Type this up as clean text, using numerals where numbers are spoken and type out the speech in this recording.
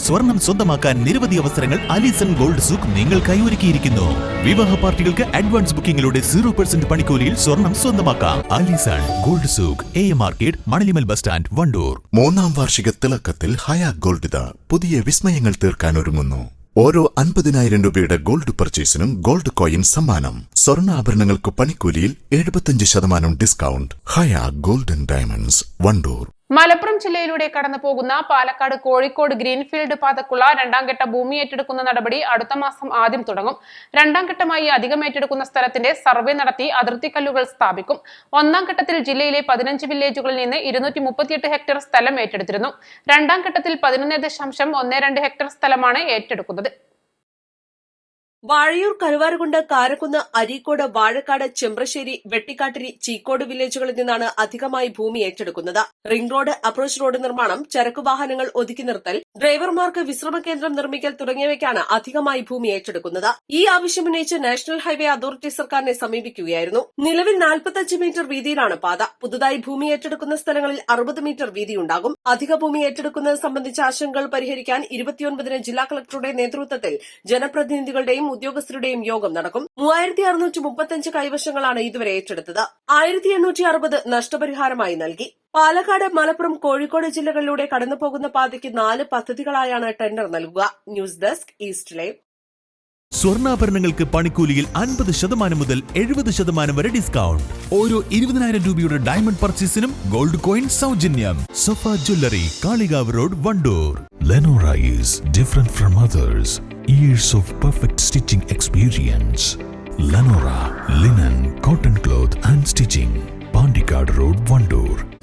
സ്വർണം സ്വന്തമാക്കാൻ നിരവധി അവസരങ്ങൾ അലിസൺ ഗോൾഡ് സൂക്ക് നിങ്ങൾക്കായി ഒരുക്കിയിരിക്കുന്നു. വിവാഹ പാർട്ടികൾക്ക് അഡ്വാൻസ് ബുക്കിംഗിലൂടെ 0% പണിക്കൂലിയിൽ സ്വർണം സ്വന്തമാക്കാം. Alison gold souk, AM market, Manalimal bus stand, Wandoor. 3ാം വാർഷിക തിളക്കത്തിൽ ഹയാ ഗോൾഡ് പുതിയ വിസ്മയങ്ങൾ തീർക്കാൻ ഒരുങ്ങുന്നു. ഓരോ 50,000 രൂപയുടെ ഗോൾഡ് പർച്ചേസിനും ഗോൾഡ് കോയിൻ സമ്മാനം. സ്വർണ്ണാഭരണങ്ങൾക്ക് പണിക്കൂലിയിൽ 75% discount. Haya golden diamonds, Wandoor. Malappuram ജില്ലയിലൂടെ കടന്നു പോകുന്ന പാലക്കാട് കോഴിക്കോട് ഗ്രീൻഫീൽഡ് പാതക്കുള്ള 2ാം ഘട്ട ഭൂമി ഏറ്റെടുക്കുന്ന നടപടി അടുത്ത മാസം ആദ്യം തുടങ്ങും. 2ാം ഘട്ടമായി അധികം ഏറ്റെടുക്കുന്ന സ്ഥലത്തിന്റെ സർവേ നടത്തി അതിർത്തി കല്ലുകൾ സ്ഥാപിക്കും. 1ാം ഘട്ടത്തിൽ ജില്ലയിലെ 15 വില്ലേജുകളിൽ നിന്ന് 238 ഹെക്ടർ സ്ഥലം ഏറ്റെടുത്തിരുന്നു. 2ാം ഘട്ടത്തിൽ 11.12 ഹെക്ടർ സ്ഥലമാണ് ഏറ്റെടുക്കുന്നത്. വാഴയൂർ, കരുവാരുകുണ്ട്, കാരക്കുന്ന്, അരീക്കോട്, വാഴക്കാട്, ചെമ്പ്രശ്ശേരി, വെട്ടിക്കാട്ടിരി, ചീക്കോട് വില്ലേജുകളിൽ നിന്നാണ് അധികമായി ഭൂമി ഏറ്റെടുക്കുന്നത്. റിംഗ് റോഡ്, അപ്രോച്ച് റോഡ് നിർമ്മാണം, ചരക്കു വാഹനങ്ങൾ ഒതുക്കി നിർത്തൽ, ഡ്രൈവർമാർക്ക് വിശ്രമ കേന്ദ്രം നിർമ്മിക്കൽ തുടങ്ങിയവയ്ക്കാണ് അധികമായി ഭൂമി ഏറ്റെടുക്കുന്നത്. ഈ ആവശ്യമുന്നയിച്ച് നാഷണൽ ഹൈവേ അതോറിറ്റി സർക്കാരിനെ സമീപിക്കുകയായിരുന്നു. നിലവിൽ 45 മീറ്റർ വീതിയിലാണ് പാത. പുതുതായി ഭൂമി ഏറ്റെടുക്കുന്ന സ്ഥലങ്ങളിൽ 60 മീറ്റർ വീതിയുണ്ടാകും. അധിക ഭൂമി ഏറ്റെടുക്കുന്നത് സംബന്ധിച്ച ആശങ്കകൾ പരിഹരിക്കാൻ 29-ന് ജില്ലാ കളക്ടറുടെ നേതൃത്വത്തിൽ ജനപ്രതിനിധികളുടെയും ഉദ്യോഗസ്ഥരുടെയും യോഗം നടക്കും. 3635 കൈവശങ്ങളാണ് ഇതുവരെ ഏറ്റെടുത്തത്. 1860 നഷ്ടപരിഹാരമായി നൽകി. പാലക്കാട്, മലപ്പുറം, കോഴിക്കോട് ജില്ലകളിലൂടെ കടന്നുപോകുന്ന പാതയ്ക്ക് 4 പദ്ധതികളായാണ് ടെൻഡർ നൽകുക. News desk, East Live. സ്വർണ്ണാഭരണങ്ങൾക്ക് പണിക്കൂലിയിൽ 50% മുതൽ 70% വരെ ഡിസ്കൗണ്ട്. ഓരോ 20,000 രൂപയുടെ ഡയമണ്ട് പർച്ചേസിനും ഗോൾഡ് കോയിൻ സൗജന്യം. Safa jewellery, Kalikavu road, Wandoor. Lenora is different from others. Years of perfect stitching experience. Lenora linen, cotton cloth and stitching. Pandikad Road, Vandoor.